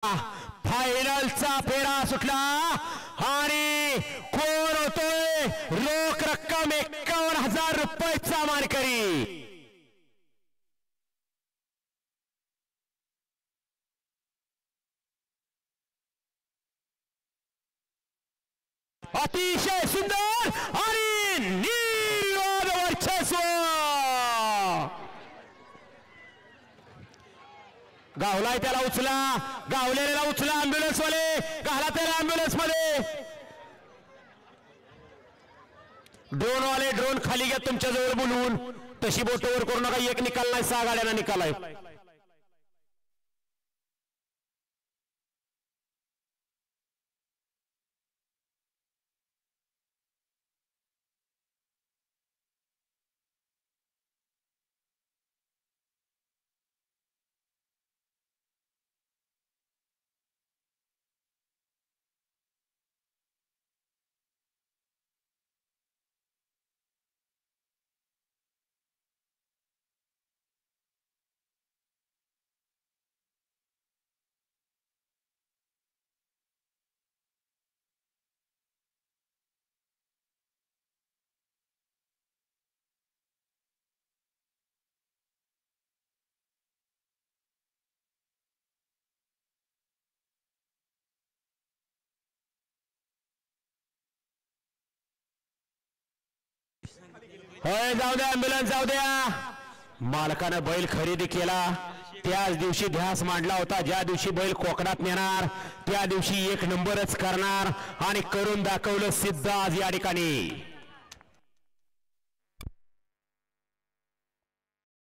फायनलचा फेरा सुटला आणि कोण होतोय रोख रक्कम 51,000 रुपयाचा मानकरी। अतिशय सुंदर आणि निर्विवाद वर्चस्व गावलाय त्याला उचला, गावलेला उचला, अँब्युलन्स वाले घाला त्याला अँब्युलन्स मध्ये। ड्रोन वाले ड्रोन खाली घ्या तुमच्या जवळ बोलवून, तशी बोटवर करू नका। एक निकाल नाही, 6 गाड्यांना निकाल आहे। होय जाऊ द्या, अँब्युलन्स जाऊ द्या। मालकाने बैल खरेदी केला त्याच दिवशी ध्यास मांडला होता, ज्या दिवशी बैल कोकणात नेणार त्या दिवशी 1 नंबरच करणार आणि करून दाखवलं सिद्ध आज या ठिकाणी।